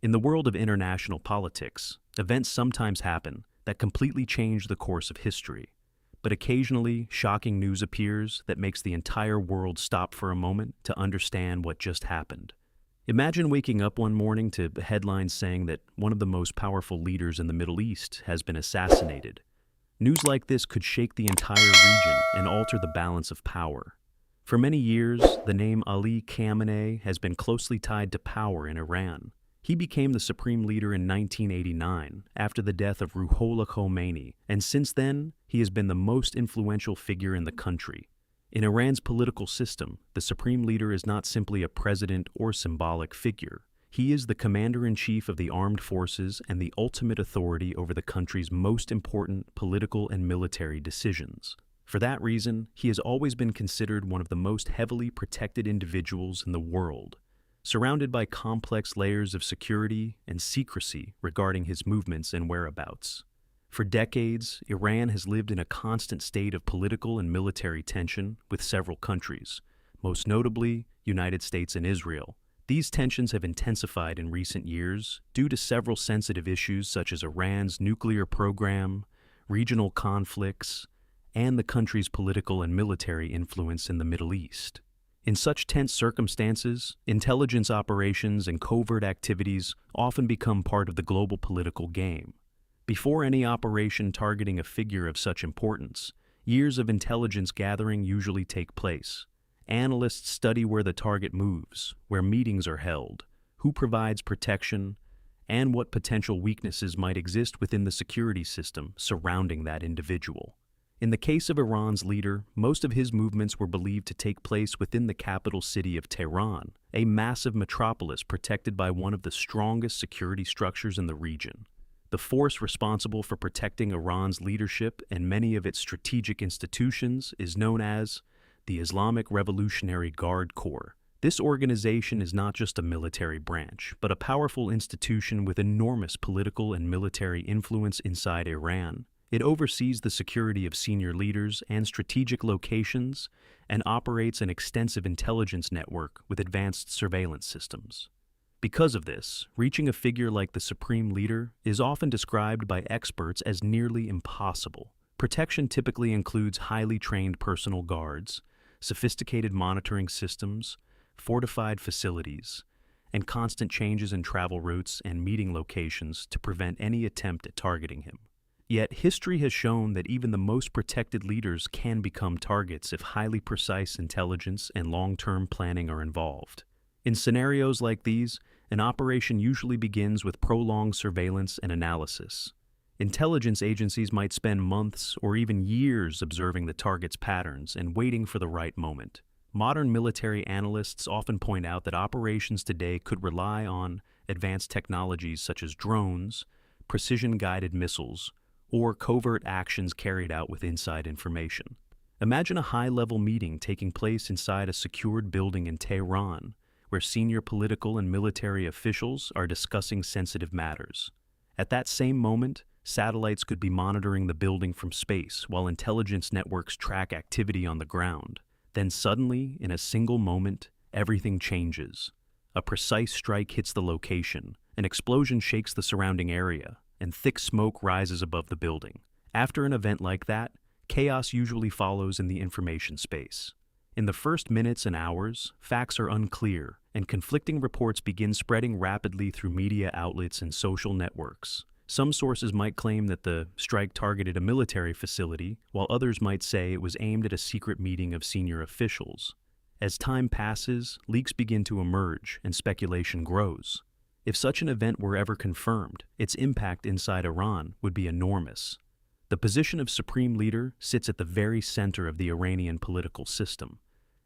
In the world of international politics, events sometimes happen that completely change the course of history. But occasionally, shocking news appears that makes the entire world stop for a moment to understand what just happened. Imagine waking up one morning to headlines saying that one of the most powerful leaders in the Middle East has been assassinated. News like this could shake the entire region and alter the balance of power. For many years, the name Ali Khamenei has been closely tied to power in Iran. He became the supreme leader in 1989 after the death of Ali Khamenei, and since then, he has been the most influential figure in the country. In Iran's political system, the supreme leader is not simply a president or symbolic figure. He is the commander-in-chief of the armed forces and the ultimate authority over the country's most important political and military decisions. For that reason, he has always been considered one of the most heavily protected individuals in the world, surrounded by complex layers of security and secrecy regarding his movements and whereabouts. For decades, Iran has lived in a constant state of political and military tension with several countries, most notably United States and Israel. These tensions have intensified in recent years due to several sensitive issues such as Iran's nuclear program, regional conflicts, and the country's political and military influence in the Middle East. In such tense circumstances, intelligence operations and covert activities often become part of the global political game. Before any operation targeting a figure of such importance, years of intelligence gathering usually take place. Analysts study where the target moves, where meetings are held, who provides protection, and what potential weaknesses might exist within the security system surrounding that individual. In the case of Iran's leader, most of his movements were believed to take place within the capital city of Tehran, a massive metropolis protected by one of the strongest security structures in the region. The force responsible for protecting Iran's leadership and many of its strategic institutions is known as the Islamic Revolutionary Guard Corps. This organization is not just a military branch, but a powerful institution with enormous political and military influence inside Iran. It oversees the security of senior leaders and strategic locations and operates an extensive intelligence network with advanced surveillance systems. Because of this, reaching a figure like the supreme leader is often described by experts as nearly impossible. Protection typically includes highly trained personal guards, sophisticated monitoring systems, fortified facilities, and constant changes in travel routes and meeting locations to prevent any attempt at targeting him. Yet history has shown that even the most protected leaders can become targets if highly precise intelligence and long-term planning are involved. In scenarios like these, an operation usually begins with prolonged surveillance and analysis. Intelligence agencies might spend months or even years observing the target's patterns and waiting for the right moment. Modern military analysts often point out that operations today could rely on advanced technologies such as drones, precision-guided missiles, or covert actions carried out with inside information. Imagine a high-level meeting taking place inside a secured building in Tehran, where senior political and military officials are discussing sensitive matters. At that same moment, satellites could be monitoring the building from space while intelligence networks track activity on the ground. Then suddenly, in a single moment, everything changes. A precise strike hits the location, an explosion shakes the surrounding area, and thick smoke rises above the building. After an event like that, chaos usually follows in the information space. In the first minutes and hours, facts are unclear, and conflicting reports begin spreading rapidly through media outlets and social networks. Some sources might claim that the strike targeted a military facility, while others might say it was aimed at a secret meeting of senior officials. As time passes, leaks begin to emerge and speculation grows. If such an event were ever confirmed, its impact inside Iran would be enormous. The position of supreme leader sits at the very center of the Iranian political system,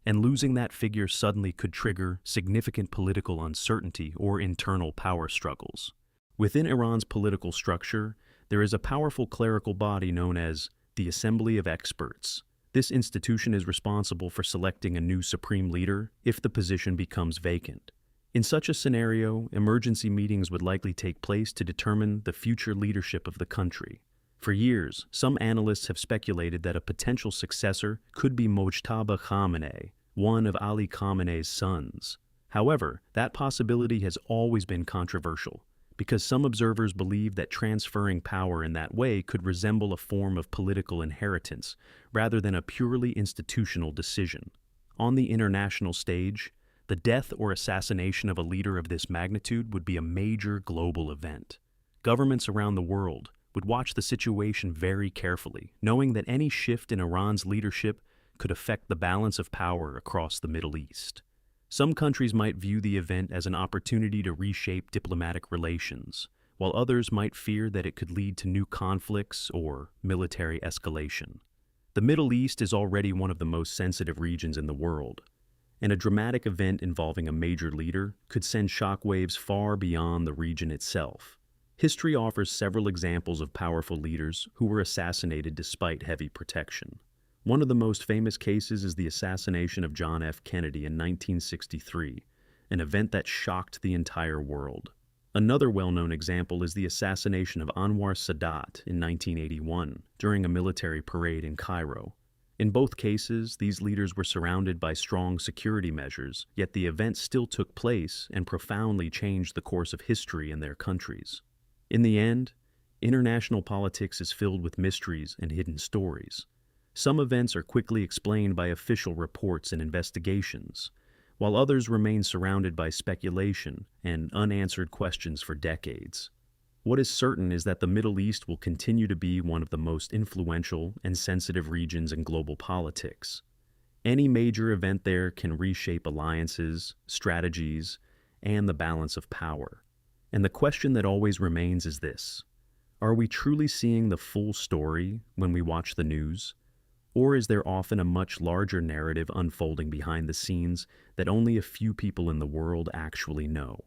and losing that figure suddenly could trigger significant political uncertainty or internal power struggles. Within Iran's political structure, there is a powerful clerical body known as the Assembly of Experts. This institution is responsible for selecting a new supreme leader if the position becomes vacant. In such a scenario, emergency meetings would likely take place to determine the future leadership of the country. For years, some analysts have speculated that a potential successor could be Mojtaba Khamenei, one of Ali Khamenei's sons. However, that possibility has always been controversial, because some observers believe that transferring power in that way could resemble a form of political inheritance rather than a purely institutional decision. On the international stage, the death or assassination of a leader of this magnitude would be a major global event. Governments around the world would watch the situation very carefully, knowing that any shift in Iran's leadership could affect the balance of power across the Middle East. Some countries might view the event as an opportunity to reshape diplomatic relations, while others might fear that it could lead to new conflicts or military escalation. The Middle East is already one of the most sensitive regions in the world, and a dramatic event involving a major leader could send shockwaves far beyond the region itself. History offers several examples of powerful leaders who were assassinated despite heavy protection. One of the most famous cases is the assassination of John F. Kennedy in 1963, an event that shocked the entire world. Another well-known example is the assassination of Anwar Sadat in 1981 during a military parade in Cairo. In both cases, these leaders were surrounded by strong security measures, yet the event still took place and profoundly changed the course of history in their countries. In the end, international politics is filled with mysteries and hidden stories. Some events are quickly explained by official reports and investigations, while others remain surrounded by speculation and unanswered questions for decades. What is certain is that the Middle East will continue to be one of the most influential and sensitive regions in global politics. Any major event there can reshape alliances, strategies, and the balance of power. And the question that always remains is this: are we truly seeing the full story when we watch the news? Or is there often a much larger narrative unfolding behind the scenes that only a few people in the world actually know?